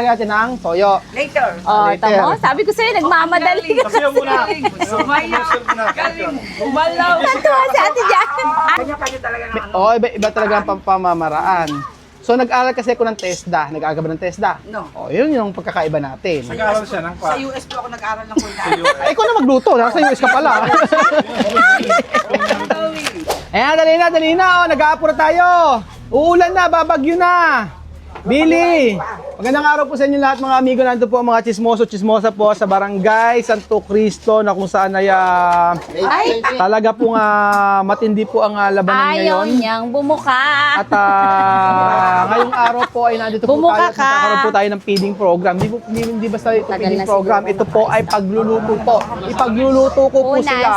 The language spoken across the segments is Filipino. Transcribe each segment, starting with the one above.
natin ng toyo. Later. Oh, Later. tamo. Sabi ko sa'yo, nagmamadali. Sasayaw muna. Sumaya. Galing. Umalaw. Natuwa si ate dyan. Kanya-kanya talaga ng ano. Oo, iba talaga ang pamamaraan. So, nag-aral kasi ako ng TESDA. Nag-aral ka ba ng TESDA? No. Oh, yun yung pagkakaiba natin. Nag-aaral siya ng Sa US po ako nag-aral ng kulinary. Ay, ikaw na magluto. Nasa US ka pala. Ayan, dali na. Oh, nag-aapura tayo. Uulan na, babagyo na. Billy, magandang araw po sa inyo lahat mga amigo. Nandito po ang mga chismosa po sa Barangay Santo Cristo na kung saan ay talaga pong matindi po ang labanan Ayaw ngayon. niyang bumuka. At ngayong araw po ay nandito po Bumuka tayo at ka. nagkakaroon po tayo ng feeding program. Hindi basta ito Tagal feeding na program. siguro. Ito po ay pagluluto po. Ipagluluto ko po Unas. sila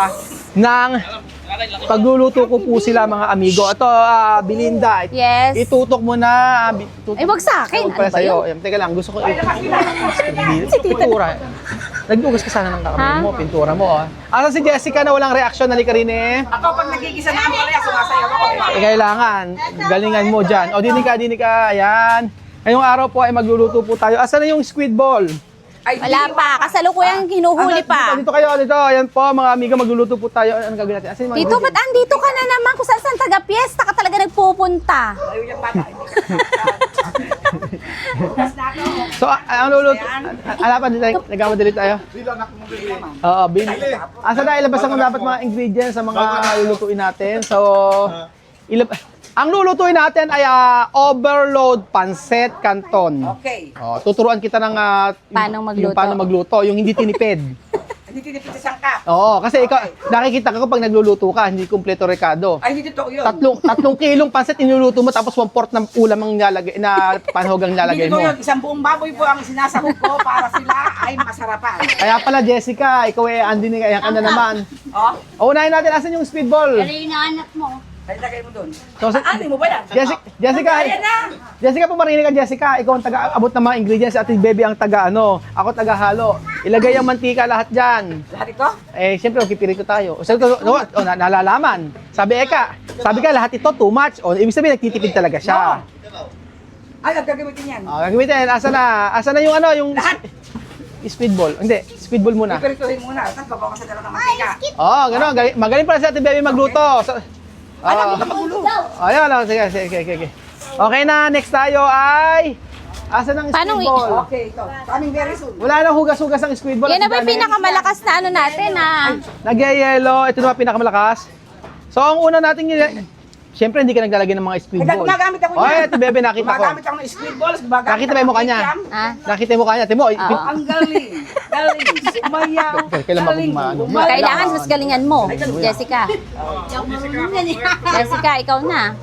ng pagluluto ko po sila mga amigo. Ito, Belinda. Yes. Itutok mo na. Ay, wag sa akin. Huwag pala Ano ba sa'yo. yun? Ayan, teka lang, gusto ko pintura. Nagdugas ka sana ng kakamay mo, pintura mo. Asa si Jessica na walang reaksyon? Halika rin eh. Ako pag nagigisa na ang palaya, sumasayaw ako. Kailangan, galingan mo dyan. O, dinig ka. Ayan. Ngayong araw po ay magluluto po tayo. Asa na yung squid ball? Ay, Wala pa. Kasalukuyang hinuhuli pa. Dito kayo, dito. Ayan po, mga amiga, magluluto po tayo. Anong gagawin natin? Asan yung mga Dito, ba't andito ka na naman? Kung saan taga-piesta ka talaga nagpupunta. Ayaw niyang bata. Bukas na ako. So, ang luluto, alapan dito, nagmamadali tayo. Oo, Billy. Asa na, ilabas ang dapat mga ingredients sa mga lulutuin natin. So, ang lulutuin natin ay overload pancit canton. Okay. Oh, tuturuan kita ng Paano magluto. yung paano magluto, yung hindi tinipid. Hindi tinipid sa sangkap. Oo, kasi ikaw, nakikita ko pag nagluluto ka, hindi kumpleto rekado. Ay, hindi totoo yun. Tatlong kilong pancit inuluto mo tapos 1/4 ng ulam ang nilalagay na panhogang nilalagay Hindi mo. totoo yun. Isang buong baboy po ang sinasahog ko para sila ay masarapan. Kaya pala Jessica, ikaw eh andi ni kaya ka na naman. Oh, Unahin natin asan yung speedball. yung anak mo. ay lagay mo doon. So, Ano mo ba yan? Jessica, Ayan na. Jessica, pumarinig ka Jessica, ikaw ang taga-abot ng mga ingredients at yung baby ang taga-ano, ako taga-halo. Ilagay ang mantika lahat dyan. Lahat ito? Eh, siyempre, kipirito tayo. Sabi ko, nalalaman. Sabi ka, lahat ito too much. O, ibig sabihin, nagtitipid talaga siya. Ay, ang gagamitin yan. O, gagamitin, asa na yung yung Lahat. speedball. Hindi, speedball muna. Iperituhin muna. Tapos babawasan na lang ng mantika. Oo, gano'n. Magaling pala si Ate Baby magluto. Alam mo, magulo. Ayun, sige. Okay na, next tayo ay... Asa ng Paano speedball? Okay, ito. Coming very soon. Wala nang hugas-hugas ang speedball. Yan na ba yung pinakamalakas na ano natin, ha? Nagyayelo. Ito na ba pinakamalakas? So, ang una nating... Siyempre, hindi ka naglalagay ng mga speedball. Gumagamit ako Oy, niyan. Ate Bebe, nakita ko. Gumagamit ako ng squid balls. Gumagamit Nakita ako ba yung ng mukha niya? kikiam. Ha? Nakita mo kanya. Timo, Ang galing. Galing. Sumayaw. Kailan Galing. magmano? Gumalaw. Kailangan mas galingan mo, Jessica. Jessica, ikaw na.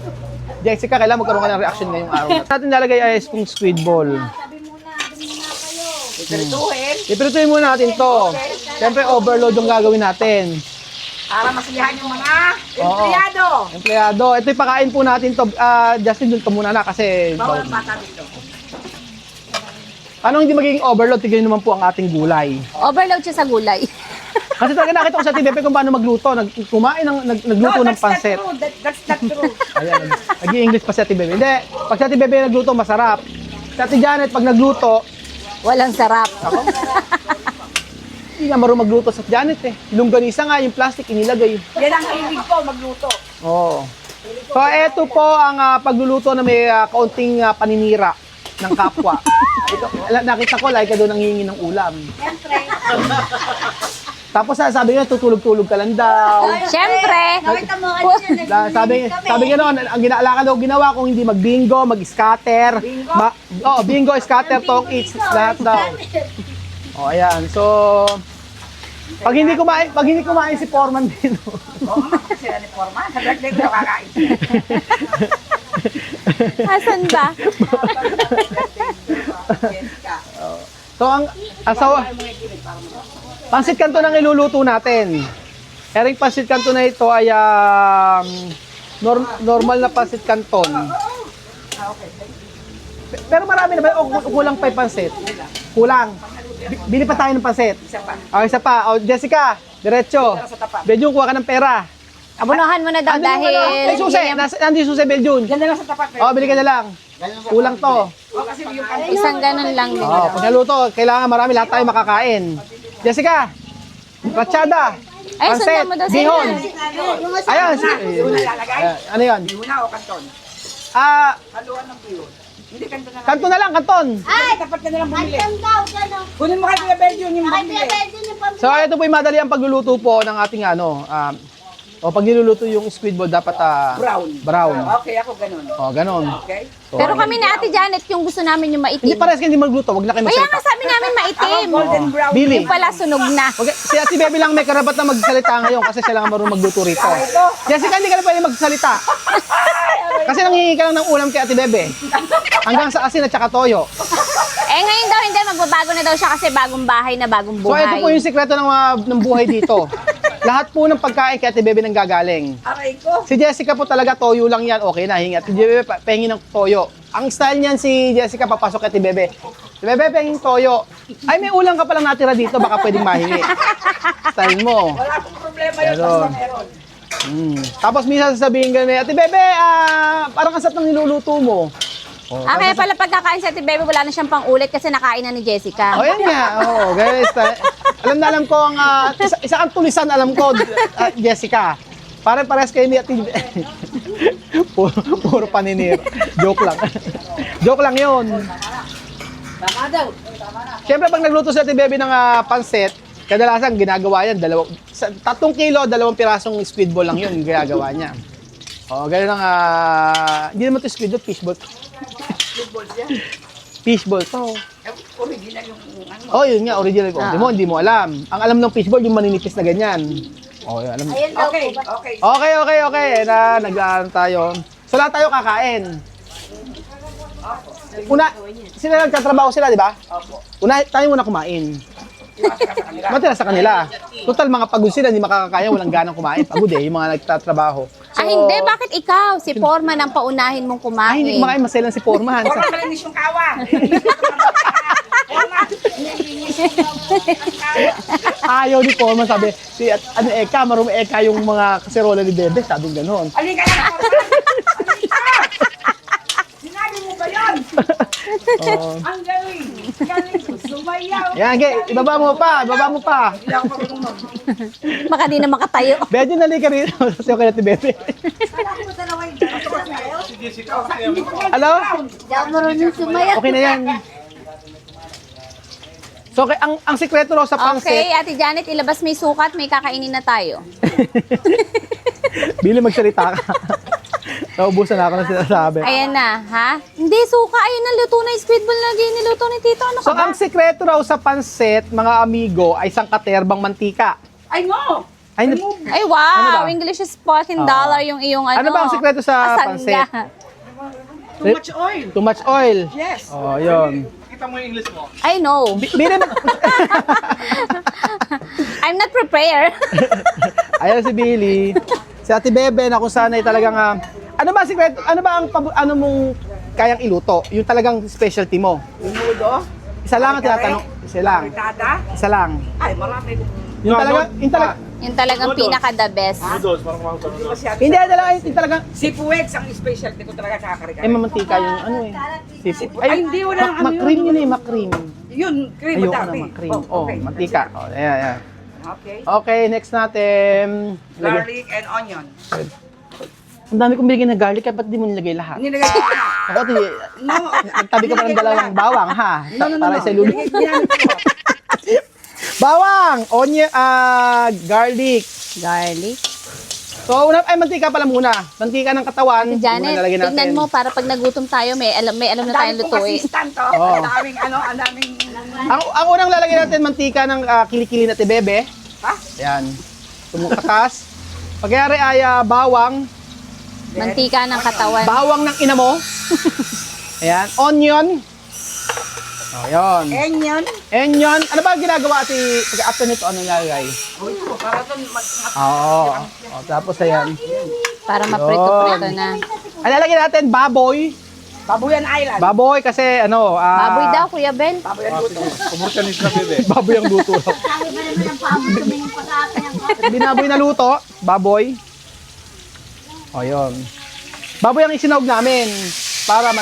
Jessica, kailangan magkaroon ka ng reaction ngayong araw. Natin lalagay ay yung squid ball. Iperituhin. Ipirutuin muna natin to. Siyempre, overload yung gagawin natin. Para masiyahan yung mga Oo. empleyado. Empleyado. Ito yung pakain po natin to. Justin, dun ka muna na kasi... Bawal ang bata dito. Paano hindi magiging overload? Tignan naman po ang ating gulay. Overload siya sa gulay. Kasi talaga nakita ko sa TVP kung paano magluto. Nagluto ng that's not pansit. true. That's not true. Ayan. Nag-i-English pa si Ate Bebe. Hindi. Pag si Ate Bebe nagluto, masarap. Si Ate Janet, pag nagluto, Walang sarap. hindi nga marunong magluto sa Janet eh. Yung ganisa nga, yung plastic inilagay. Yan ang hilig ko, magluto. Oo. So, eto po ang pagluluto na may kaunting paninira ng kapwa. Ito, nakita ko, like ka doon nangihingi ng ulam. Tapos sabi nga, tutulog-tulog ka lang daw. Siyempre. Sabi nga noon, ang ginaalala daw ginawa kung hindi mag-bingo, mag-scatter. Bingo, scatter, talk, eats, lahat daw. Oh, ayan. So, pag hindi kumain si Foreman dito. Oo, sila ni Forman. Sa birthday ko nakakain. Asan ba? Jessica. So, ang asawa, pansit kanto nang iluluto natin. Ering pansit kanto na ito ay normal na pansit canton. Pero marami na ba? O kulang pa yung pansit? Kulang. Bili pa tayo ng pansit. Isa pa. Isa pa. O, Jessica, diretso. Sa tapat. Beljun, kuha ka ng pera. Abunuhan mo na daw Andun yung dahil... ay, susi. Nandun yung susi, Beljun. Yan na lang sa tapat. O, bili ka na lang. Kulang to. O, kasi yung kanto. Isang ganun lang din. Oh, pag naluto, kailangan marami lahat tayo makakain. Jessica, rachada, Ay, pansit, sundan mo daw sila. bihon. Ayan, Yung nalalagay. ano yan? Bihon na o kanton? Ah, Haluan ng bihon. Hindi kanton na lang. kanto na lang, kanton. Ay! Tapat ka na lang bumili. daw, gano'n. Kunin mo kay Kuya Belgium yung bumili. Pwede niyo pa. So, ito po yung madali ang pagluluto po ng ating o pag niluluto yung squid ball, dapat Brown. brown. Okay, ako ganun. O, ganon. Okay? So, Pero kami ni Ate Janet, yung gusto namin yung hindi maitim. parehas kayo hindi magluto, wag na kayo Kaya nga magsalita. sabi namin maitim. Golden brown. Billy, Yung pala sunog na. okay, si Ate Bebe lang may karapat na magsalita ngayon kasi siya lang ang marunong magluto rito. Jessica, hindi ka na pwede magsalita. Kasi nanghihingi ka lang ng ulam kay Ate Bebe. Hanggang sa asin at saka toyo. Eh ngayon daw hindi, magbabago na daw siya kasi bagong bahay na bagong So, buhay. ito po yung sikreto ng buhay dito. Lahat po ng pagkain kay Ate Bebe nang gagaling. Aray ko. Si Jessica po talaga toyo lang yan, okay na, hingi. Ate Bebe, pengi ng toyo. Ang style niyan si Jessica, papasok kay Ate Bebe. Ate Bebe, pengi toyo. Ay, may ulang ka palang natira dito, baka pwedeng mahingi. Style mo. Wala akong problema yun. Meron. Basta meron. Tapos minsan sasabihin ka Ate Bebe, parang kasat ng niluluto mo. Oh, Kaya pala pagkakain si Ate Bebe, wala na siyang pang-ulit kasi nakain na ni Jessica. oh, yan nga. Oh, guys, alam na alam ko ang isa kang tulisan, alam ko, Jessica. Pare-pares kayo ni Ate puro paninir. Joke lang. Joke lang 'yun. Baka daw. Siyempre pag nagluto si Ate Bebe ng pansit, kadalasan ginagawa yan 3 kilo, 2 pirasong squid ball lang 'yun ginagawa niya. Oh, ganun ang hindi naman 'to squid ball, fish ball. Football yan. Fish ball to. Original yung ano. Oh, yun nga, original ko. Hindi mo alam. Ang alam ng fishball, yung maninipis na ganyan. Oh, yun, alam mo. Ayun daw Okay, po. okay. Okay. Nag-aaral tayo. So, lahat tayo kakain. Sila nagtatrabaho sila, di ba? Opo. Tayo muna kumain. Iwasaka sa kanila. Matira sa kanila. Total, mga pagod sila, hindi makakakaya, walang ganang kumain. Pagod yung mga nagtatrabaho. So, Hindi, bakit ikaw? Si Foreman ang paunahin mong Ay, kumain. hindi kumakain, maselan si Foreman. Wala malinis yung kawa. Ayaw ni Foreman, sabi, Eka, marumi Eka yung mga kaserola ni Bebe, sabi gano'n. Alin ka lang, Forman! Sinabi mo ba yun? Ang galing. Galing. Sumayaw. Yan, ibaba mo pa. Hindi ako marunong. Baka di na makatayo. Bede, nalika rito. Kasi okay na ti Bebe. Hello? Hindi ako marunong sumayaw. Okay na yan. So, okay, ang sikreto raw sa pansit, Okay, Ate Janet, ilabas may sukat, may kakainin na tayo. Bili magsalita ka. Naubusan na ako ng sinasabi. Ayan na, ha? Hindi, suka. Ayun na, luto na yung squid ball na niluto ni Tito. Ano So, ka ba? ang sikreto raw sa pansit, mga amigo, ay isang katerbang mantika. Ay, no! Ay, Ay, wow! Ano ba? English is fucking dollar yung iyong ano. Ano ba ang sikreto sa Asanga. pansit? Too much oil. Too much oil. Yes. Oh, yun. I know. Bili mo. I'm not prepared. Ayan si Billy. Si Ate Bebe na kung saan ay talagang ano ba ang sikreto? Ano ba ang ano mong kayang iluto? Yung talagang specialty mo. Minudo. Isa lang ang tinatanong. Isa lang. Fritada. Isa lang. Ay, marami. Yung talaga Yung talagang pinaka-the best. Hindi masyado. hindi yung talagang Sipuex ang specialty ko talaga sa karikari. mamantika yung ano eh. Ay, hindi, wala ano Makrim yun. yun eh, makrim. Yun, cream Ayoko dati. na makrim. Oh, okay. Mantika. Oh, ayan. Okay. Okay, next natin. Garlic and onion. Ang dami kong binigyan na garlic, ba't di mo nilagay lahat? Nilagay ko na. Ako, No. nagtabi ka pa ng dalawang bawang, ha? Para sa lulu. Ginamit ko. Bawang, onion, garlic. Garlic. So, mantika pala muna. Mantika ng katawan. Si Janet, Muna nalagyan natin. tignan mo para pag nagutom tayo, may alam na tayong lutuin. assistant to. Oo. Ang daming ang daming... Ang unang lalagyan natin, mantika ng kilikili na tibebe. Ha? Ayan. Tumukatas. Pagyari ay bawang. Mantika ng katawan. Bawang ng ina mo. Ayan. Onion. O, yun. Onion. Onion. Ano ba ang ginagawa after nito? Ano nilagay? Oh, ito, para doon Oo. O, tapos ayan. Para maprito-prito na. Ang lalagyan natin, baboy. Babuyan Island. Baboy kasi ano. Baboy daw, Kuya Ben. Babuyan Luto. Baboy ang luto. Sabi ba naman ang paabot tumingin pa sa akin ang Binaboy na luto. Baboy. O, yun. Baboy ang isinawag namin. para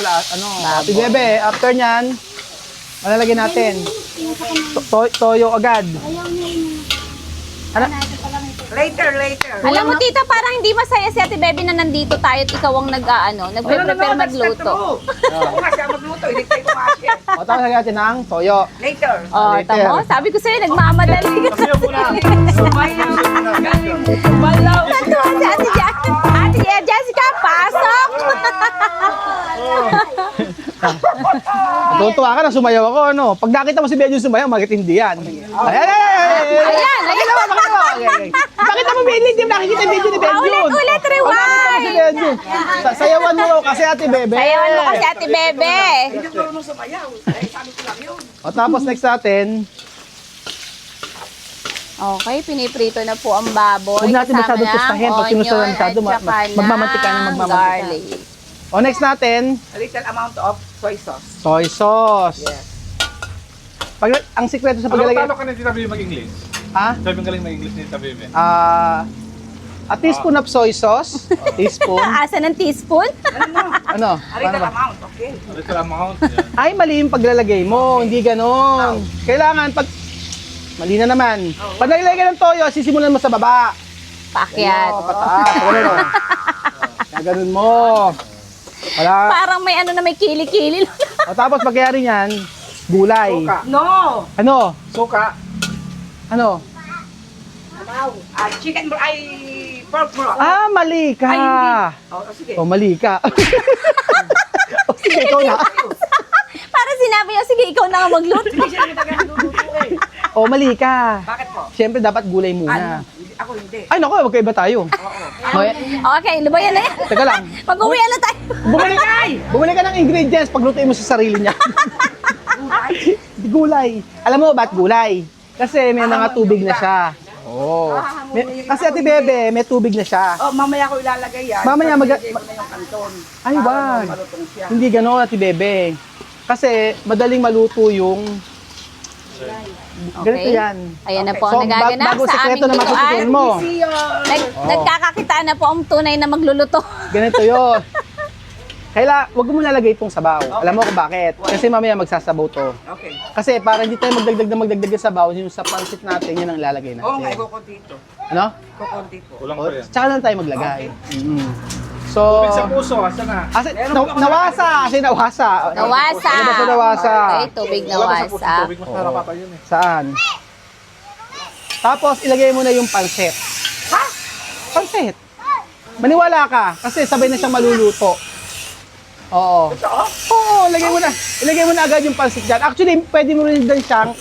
Ate Bebe, after nyan, malalagyan natin. Toyo agad. Ayaw niya yun. Ano? Later. Alam mo, tita, parang hindi masaya si Ate Bebe na nandito tayo at ikaw ang nagpe-prepare magluto. Oo nga, siya magluto. Hindi tayo kumasya. O, tapos lagyan natin ng toyo. Later. Oh, Later. tamo, sabi ko sa'yo, nagmamadali ka. Sumayaw. Galing. Malaw. Natuwa si Ate Jessica, pasok! Tutuwa ka na, sumayaw ako, ano? Pag nakita mo si Benjo sumayaw, bakit hindi yan? Ayan. Okay. Pakita mo, Benjo, hindi mo nakikita yung video ni Benjo. Ulit, Pag nakita mo si rewind! Benjo, sayawan mo raw kasi Ate Bebe. Sayawan mo kasi Ate Bebe. Hindi ko marunong sumayaw. Eh, sabi ko lang yun. O, tapos next natin, Okay, piniprito na po ang baboy. huwag natin Kasama masyadong ng tustahin. Pag onion sinusulan masyado, at saka magmamantika na ng magmamantika. garlic. O, next natin, A little amount of soy sauce. soy sauce. Yes. Ang sikreto sa Ano paglalagay, talo ka na Tita Bibi mag-English? ha? Sabi ang galing mag-English ni Tita Bibi. A teaspoon of soy sauce. Teaspoon. Asa ng teaspoon? Ano? A Paano little ba? amount, okay. Ano sila amount? Yan. Ay, mali yung paglalagay mo. Hindi ganon. Kailangan pag... Mali na naman. Pag nilagay ng toyo, sisimulan mo sa baba. Pakyat. O, pataas. Ganun o. Ganun mo. Wala. Parang may ano na may kili-kili. O, tapos pagkayari niyan, gulay. Suka. No. Ano? Suka. Ano? Chicken bro, ay pork bro. Ah, mali ka. Ay, hindi. Oh, sige. O, mali ka. O, sige, ikaw na. Para sinabi niya, sige, ikaw na nga magluto. Hindi siya naman talaga niluluto eh. O, mali ka. Bakit po? Siyempre, dapat gulay muna. Ako hindi. Ay, naku, magkaiba tayo. Okay. Okay, lubayan na yan. Teka lang. Mag-uwian na tayo. Bumili ka ng ingredients, paglutuin mo sa sarili niya. Gulay. Alam mo ba't gulay? Kasi may mga tubig na siya. Oo. Kasi Ate Bebe, may tubig na siya. Oh, mamaya ko ilalagay yan. Mamaya Ilalagay ko na yung kanton. Ay, Para wag. malutong siya. Hindi gano'n, Ate Bebe. Kasi madaling maluto yung... Ganito yan. Ayan na Okay. po ang nagaganap bago sa sekreto aming na matututunan lutuan. mo. See you. Nagkakakitaan na po ang tunay na magluluto. Ganito yun. Wag mo nalagay itong sabaw. Alam mo kung bakit? Kasi mamaya magsasabaw to. Okay. Kasi para hindi tayo magdagdag ng sabaw, yung sa pansit natin, yan ang lalagay Oo nga, natin. kukunti ito. Ano? Kukunti po. Kulang O, pa yan. tsaka lang tayo maglagay. So, Tubig sa puso, asa na? nawasa! Kasi nawasa. Nawasa. Ano ba sa nawasa? Okay, tubig Wala pa sa puso, nawasa. tubig mas narapa pa yun eh. Saan? Tapos, ilagay mo na yung pansit. Ha? Pansit. Maniwala ka, kasi sabay na siyang maluluto. Oo. Totoo? Oo, ilagay mo na agad yung pansit dyan. Actually, pwede mo rin din siyang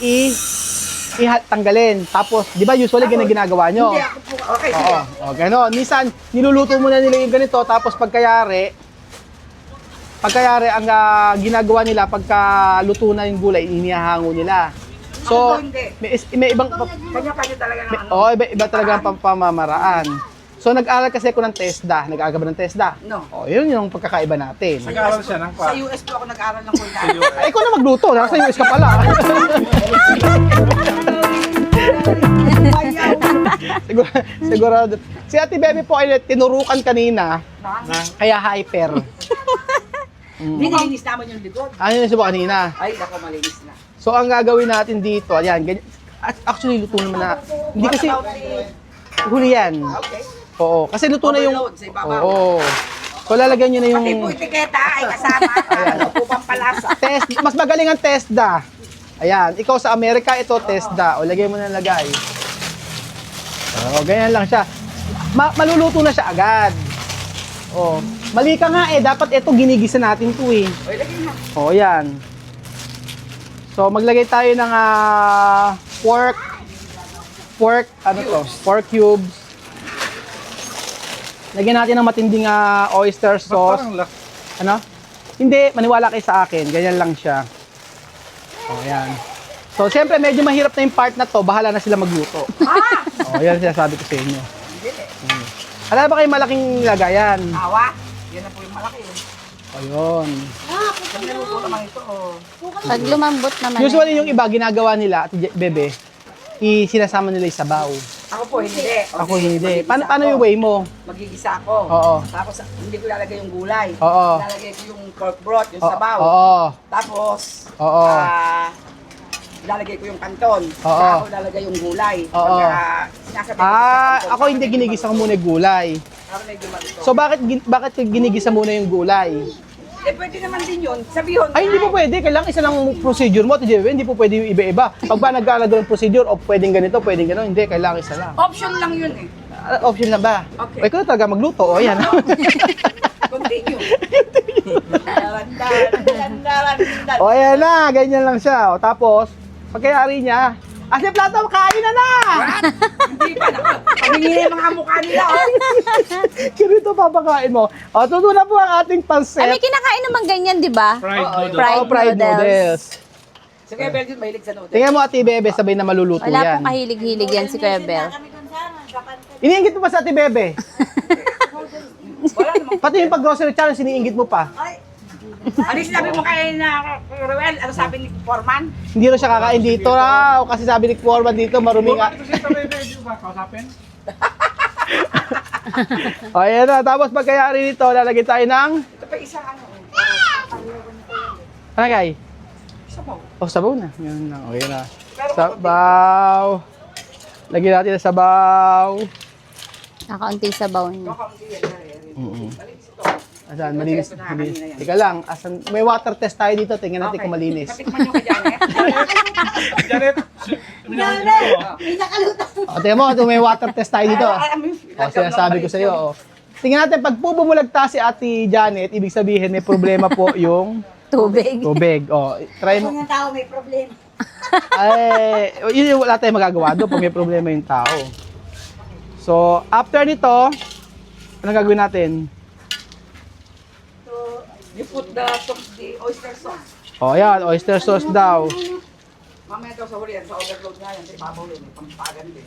tanggalin. Tapos, di ba usually ganun ginagawa nyo? Hindi ako po. Okay, sige. Oo, gano'n. Minsan, niluluto mo na nila yung ganito, tapos pagkayari, ang ginagawa nila pagka luto na yung gulay, inihahango nila. So, Ako hindi. may ibang, Kanya-kanya talaga ng ano. iba talaga ang pamamaraan. So, nag-aral kasi ako ng TESDA. Nag-aaral ka ba ng TESDA? No. Yun yung pagkakaiba natin. Nag-aaral siya ng Sa US po ako nag-aral ng kulinary. Ay, ikaw na magluto. Nasa US ka pala. Sigurado. Si Ate Bebe po ay tinurukan kanina, kaya hyper. Hindi nilinis naman yung likod. Ano yung subo kanina? Ay, ako malinis na. So, ang gagawin natin dito, ayan, ganyan. Actually, luto naman na. Hindi kasi, huli yan. Okay. Oo, kasi luto na yung... Overload sa ibabaw. Oo. So, lalagyan nyo na yung... Pati po etiketa ay kasama. Ano po pampalasa. Mas magaling ang TESDA. Ayan, ikaw sa Amerika, ito TESDA. O, lagay mo na lagay. O, ganyan lang siya. Maluluto na siya agad. O, mali ka nga eh. Dapat ito ginigisa natin to eh. O, ilagay mo. O, yan. So, maglagay tayo ng pork cubes. Lagyan natin ng matinding oyster Ba't sauce. parang lak? Ano? Hindi, maniwala kayo sa akin. Ganyan lang siya. O, yan. So, siyempre, medyo mahirap na yung part na to. Bahala na sila magluto. O, yan sinasabi ko sa inyo. Alam ba kayo malaking lagayan? Awa. Yan na po yung malaki. O, yun. Pag naluto naman ito, oh. Pag lumambot naman. Usually, yung iba, ginagawa nila, Ate Bebe, sinasama nila yung sabaw. Ako po, hindi. Ako hindi. Paano yung way mo? Magigisa ako. Oo. Tapos, hindi ko lalagay yung gulay. Oo. Lalagay ko yung pork broth, yung Oo. sabaw. Oo. Tapos, Oo. lalagay ko yung kanton. Oo. Saka ako lalagay yung gulay. Oo. Pagka sinasabay ko sa kanton, Ako hindi ginigisa ko muna yung gulay. para medyo malito. So bakit ginigisa muna yung gulay? Eh, pwede naman din yun. Sabihon. Ay, hindi po pwede. Kailangan isa lang procedure mo, TJW. Hindi po pwede yung iba-iba. Pag ba nag-aalaga ng procedure, o pwedeng ganito, pwedeng gano'n. Hindi, kailangan isa lang. Option lang yun eh. Option na ba? Okay. O, ikaw na talaga magluto. O, yan. Continue. O, ayan na. Ganyan lang siya. O, tapos, pagkayari niya, Ate Plato, kain na na! Hindi pa na. Pamingin yung mga mukha nila. Oh. Ganito papakain mo. O, tuto na po ang ating Ay, pansit. may kinakain naman ganyan, di ba? Fried noodles. Fried Fried noodles. Sige, Bel, yun, mahilig sa noodles. Tingnan mo, Ate Bebe, sabay na maluluto Wala yan. pong kahilig-hilig yan si Kuya Bel. Iniingit mo pa sa Ate Bebe. Wala namang. Pati yung pag-grocery challenge, iniingit mo pa. Ano yung sinabi mo kay na Ruel? Ano sabi ni Foreman? Hindi rin siya kakain dito raw. Kasi sabi ni Foreman dito, maruming... Ito si Tabay Medyo ba? Kausapin? O, ayan na. Tapos pagkayari nito, lalagyan tayo ng... Ito pa isang ano. Ano kay? Isa mo. Oh, sabaw na. Yun lang. Okay na. Sabaw. Lagyan natin ng sabaw. Nakaunti sabaw niya. Kakaunti yan. Malinis ito. Asan? Malinis. Malinis. Teka lang. Asan? May water test tayo dito. Tingnan natin kung malinis. Patikman nyo ka dyan eh. Janet! O, tingnan mo. May water test tayo dito. O, sinasabi ko sa iyo. O. Tingnan natin. Pag po bumulagta si Ate Janet, ibig sabihin may problema po yung Tubig. tubig. O, try mo. Yung tao may problema. Ay, yun yung wala tayong magagawa doon pag may problema yung tao. So, after nito, ano gagawin natin? You put the oyster sauce. O, yan, oyster sauce daw. Mamaya daw sa huli yan, sa overload nga yan. Sa ibabaw yun, may pampagan din.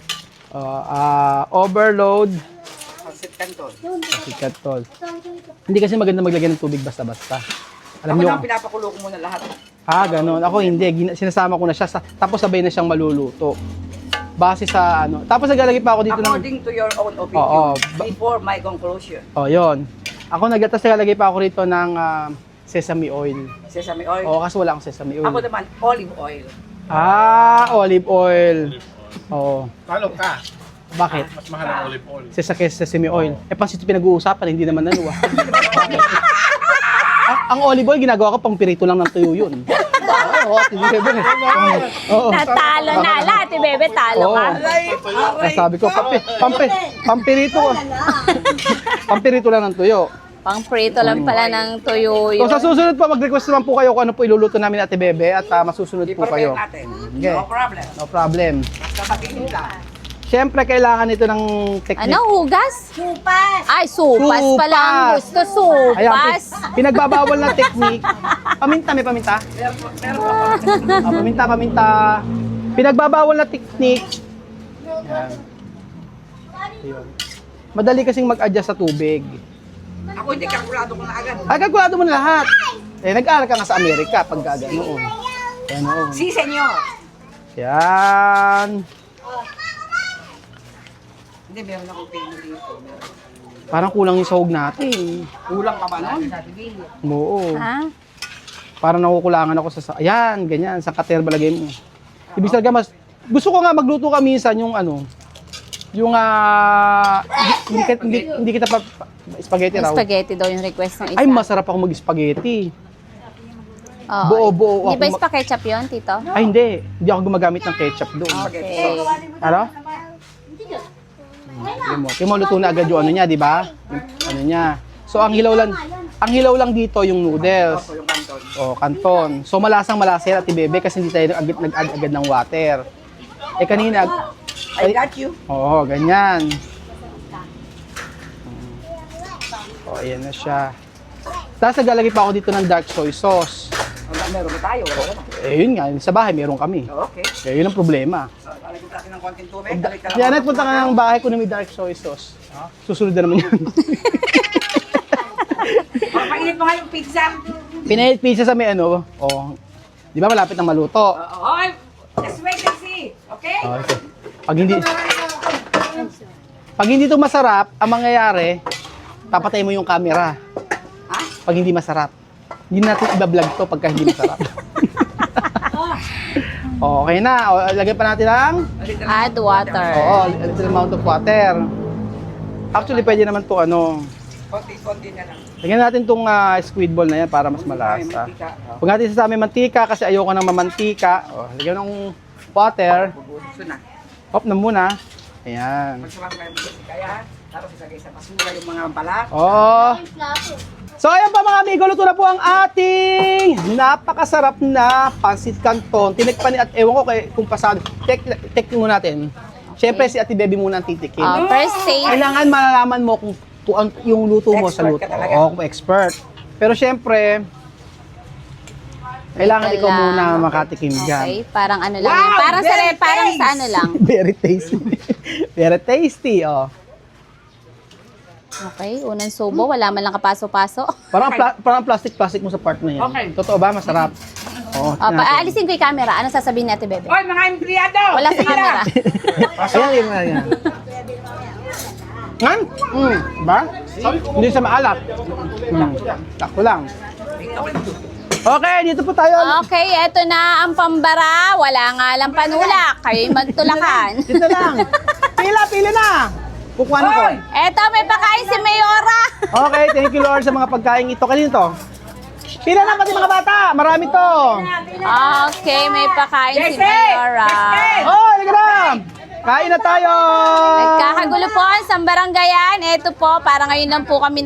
Overload. Pansit canton. Sikat tol. Hindi kasi maganda maglagay ng tubig basta-basta. Alam Ako nyo, lang pinapakulo ko muna lahat. ganun. Ako hindi. Sinasama ko na siya. Tapos sabay na siyang maluluto. Base sa ano. Tapos naglalagay pa ako dito ng... According to your own opinion. Oo. Before my conclusion. O, yun. Ako tapos naglalagay pa ako rito ng sesame oil. Sesame oil. Oo, kasi wala akong sesame oil. Ako naman, olive oil. Olive oil. Oo. Talo ka. Bakit? Mas mahal ang olive oil. Sesame oil. Pansit pinag-uusapan, hindi naman nanuwa. Ang olive oil, ginagawa ko pang pirito lang ng tuyo yun. Oo, Oo. Natalo na. Ate Bebe, talo ka. Kaya sabi ko, pampirito ko. Pampirito lang ng tuyo. Pang prito lang pala ng tuyo So yun. sa susunod pa, mag-request naman po kayo kung ano po iluluto namin Ate Bebe at masusunod po I-prepare kayo. natin. Okay. No problem. No problem. Basta mag-init lang. Siyempre, kailangan ito ng technique. Ano, hugas? Supas. Ay, supas pala ang gusto. Ayan, Supas. pinagbabawal na technique. Paminta, may paminta? Paminta. Pinagbabawal na technique. Ayan. Ayun. Madali kasing mag-adjust sa tubig. Ako hindi kalkulado ko na agad. Ay, kalkulado mo na lahat. Nag-aaral ka nga sa Amerika pag ganoon. Ganoon. Si senyor. Yan. Hindi, meron akong payment dito. Parang kulang yung sahog natin. Kulang pa ba nun? Oo. Ha? Parang nakukulangan ako sa... Ayan, ganyan. Sa kater balagay mo. Ibig sabihin mas... Gusto ko nga magluto ka minsan yung ano... Yung hindi kita pa... Spaghetti raw. Spaghetti daw yung request ng isa. Ay, masarap ako mag-spaghetti. Oo. Buo-buo Di ba ako. ispa ketchup yun, Tito? Ay, hindi. Hindi ako gumagamit ng ketchup doon. Okay. Ano? Tingnan mo, luto na agad yung ano niya, di ba? Yung ano niya. So, ang hilaw lang dito yung noodles. Yung kanton. O, kanton. So, malasang-malasa yan, Ate Bebe, kasi hindi tayo nag-add agad ng water. Eh, kanina... I got you. Oo, ganyan. O, ayan na siya. Tapos, naglalagay pa ako dito ng dark soy sauce. Meron ba tayo? Wala naman. Eh, yun nga, sa bahay meron kami. Okay. Eh, yun ang problema. Lalagyan natin ng konting tubig. Balik ka lang. Janet, punta ka ng bahay ko na may dark soy sauce. Susunod na naman yun. Mainit mo nga yung pizza. Pinahit pizza sa may ano. Oh, di ba malapit na maluto? Okay. Just wait and see. Okay? Okay. Pag hindi... Pag hindi ito masarap, ang mangyayari, papatay mo yung camera. Pag hindi masarap. Hindi natin iba-vlog to pagka hindi masarap. Okay na. O, lagyan pa natin ang Add water. a little amount of water. Actually, pwede naman to ano. Konti-konti na lang. Lagyan natin tong squid ball na yan para mas malasa. Huwag natin sasama mantika kasi ayoko ng mamantika. O, lagyan ng water. Bubuso na. Off na muna. Ayan. Magsarap kayo ng kaya. Tapos isagay sa basura yung mga balat. Oh. So ayan pa mga amigo, luto na po ang ating napakasarap na pansit canton. Tinikpan ni at ewan ko kung pasado. Check muna natin. Siyempre si Ate Bebe muna ang titikin. First taste. Kailangan malalaman mo kung yung luto mo sa luto. Expert ka talaga. Oo, kung expert. Pero siyempre, kailangan ikaw lang. muna makatikim dyan. Okay, parang ano lang. Wow, yan. Parang sa very parang sa nice. ano lang. Very tasty. Very tasty, oh. Okay, unang subo, wala man lang kapaso-paso. Parang plastic mo sa part na yan. Okay. Totoo ba? Masarap. Oo. Aalisin ko yung camera. Ano sasabihin ni Ate Bebe? Oy, mga empleyado! Wala sa Sige camera. na. Ayan, yan. Ngan? Ba? Hindi sa maalat. Takto lang. Okay, dito po tayo. Okay, eto na ang pambara. Wala nga lang panulak. Kayo'y magtulakan. Dito lang. Pila na. Kukuha na ko. Eto, may pakain si Mayora. Okay, thank you Lord sa mga pagkain ito. Kanino to? Pila na pati mga bata. Marami to. Okay, may pakain si Jesse! Mayora. Oh, halika na. Kain na tayo. Nagkakagulo po sa baranggayan. Eto po, para ngayon lang po kami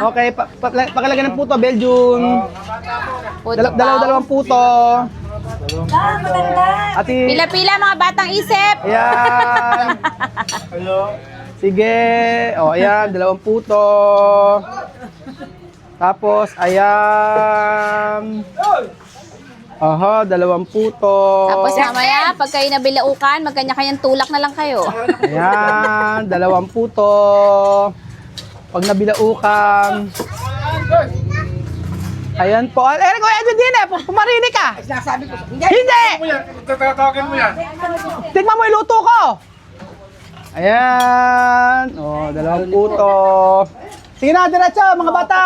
Okay, pakilagyan ng puto, Belgium. Dalawang puto. Ati, Pila-pila mga batang isip. ayan. Sige. O, ayan, 2 puto. Tapos, ayan. Oho, 2 puto. Tapos mamaya, pag kayo nabilaukan, magkanya-kanyang tulak na lang kayo. Ayan, 2 puto. Pag nabilaukan. Ayan po. Eric, Edwin din eh. Pumarini ka. Sinasabi ko. Hindi! Hindi! Mo yan, tatawagin mo yan. Tignan mo yung luto ko. Ayan. O, 2 puto. Sige na, diretso, mga bata.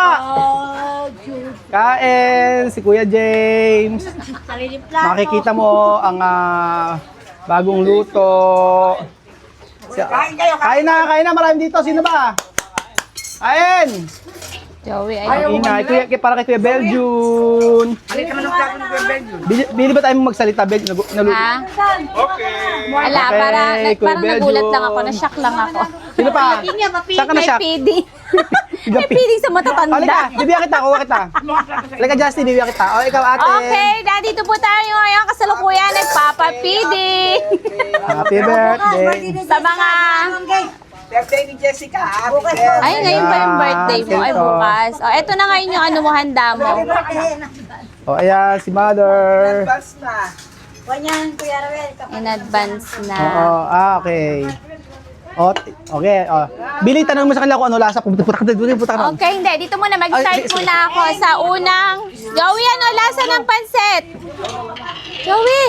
Kain, si Kuya James. Makikita mo ang bagong luto. Kain kayo, Kain na, marami dito. Sino ba? Kain. Joey, Ang ingay, para kay Kuya Belgium. Halika naman ng plato ng Kuya Benjun. Bili ba tayo magsalita, Bel? ha? Okay. Wala, Okay, Kuya parang nagulat Beljo. lang ako, na-shock lang ako. Sino pa? Saan ka na May siya? feeding. May feeding sa matatanda. Halika, bibigyan kita, kuha kita. Halika, Justin, bibigyan kita. O, ikaw, ate. Okay, nandito po tayo ngayon kasalukuyan nagpapapiding. Happy birthday. Sa mga... Birthday ni Jessica. Happy birthday. Ay, ngayon pa yung birthday mo. Ay, Ito. bukas. O, eto na ngayon yung ano mo, handa mo. O, ayan, si mother. Advance na. In advance na. Oo, okay. O, okay, o. Billy, tanong mo sa kanila kung ano lasa. Pupunta ka na. Okay, hindi. Dito muna, Ay, mag-start sige. muna ako sa unang... Joey, ano lasa ng pansit? Joey!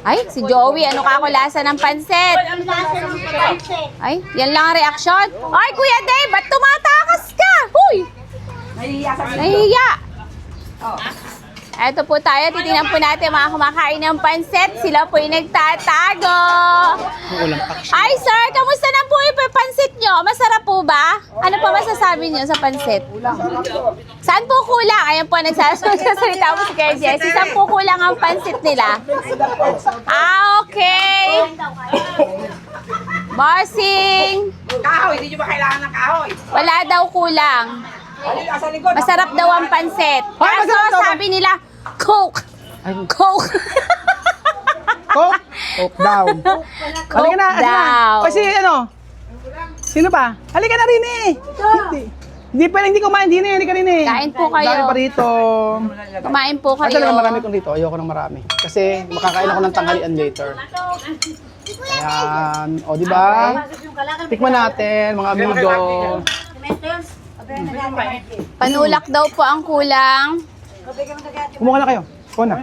Ay, si Joey, ano ka ako lasa ng pansit? Ay, yan lang ang reaksyon. Ay, Kuya Dave, ba't tumatakas ka? Huy! Nahihiya sa Nahihiya. Eto po tayo, titingnan po natin mga kumakain ng pansit. Sila po yung nagtatago. Ay, sir, kamusta na po yung pansit nyo? Masarap po ba? Ano pa masasabi nyo sa pansit? Saan po kulang? Ayan po, nagsasalita mo si Kuya Jessie. Saan po kulang ang pansit nila? Okay. Bossing. kahoy. Hindi nyo ba kailangan ng kahoy? Wala daw kulang. Halika sa likod. Masarap daw ang pansit. Ay, Kaso masarap daw. sabi nila, Coke. Coke. Coke. Coke down. Halika na. down. O, si ano? Sino pa? Halika na rin eh. Hindi pa, hindi kumain din eh. Halika rin eh. Kain po kayo. Dami pa rito. Kumain po Ay, kayo. talaga marami kong dito. Ayoko ng marami. Kasi makakain ako ng tanghalian later. Ayan. O, di ba? Tikman natin, mga amigo. Panulak daw po ang kulang. Kumuha na kayo. Kuha na.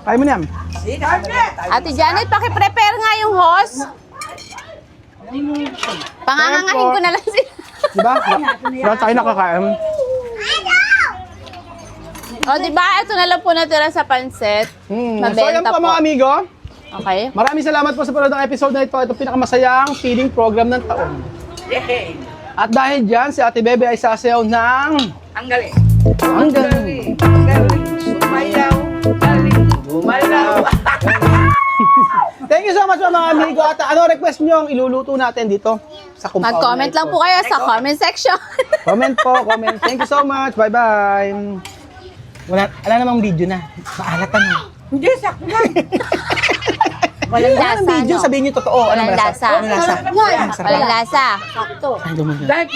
Kaya mo na yan. Ate Janet, paki-prepare nga yung host. Pangangangahin ko na lang sila. Diba? Wala tayo nakakain. O, diba? Ito na lang po natira sa pansit. So yan Mabenta po po. mga amigo. Okay. Maraming salamat po sa panood ng episode na ito. Ito pinakamasayang feeding program ng taon. Yay! At dahil dyan, si Ate Bebe ay sasayaw ng... Ang galing. Ang galing. Ang galing. Sumayaw. Galing. Gumalaw. Thank you so much mga amigo. At ano request nyo ang iluluto natin dito sa compound Mag-comment na lang ito? po kayo sa comment section. Comment po, comment. Thank you so much. Bye-bye. Wala namang video na. Maalatan mo. Hindi, sakto lang. Walang Wala lasa, namang video, no? sabihin nyo totoo. Walang Anong lasa. Anong lasa? Walang lasa. Ay, dumagal. Dahil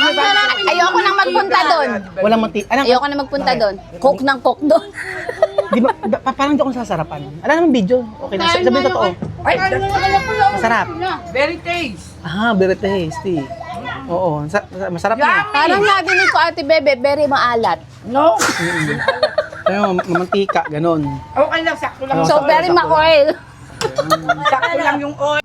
Ayoko nang magpunta doon. Walang mati. Anong, Ayoko na magpunta doon. Cook ng cook doon. di ba, parang di ako sasarapan. Wala namang video. Okay na. Sabihin totoo. Ay, Masarap. very taste. Ah, very tasty. Oo, masarap na. Parang narinig ko, Ate Bebe, very maalat. No? Ayun, mamantika, ganun. Okay lang, sakto lang. So, very ma-oil. Sakto lang yung oil.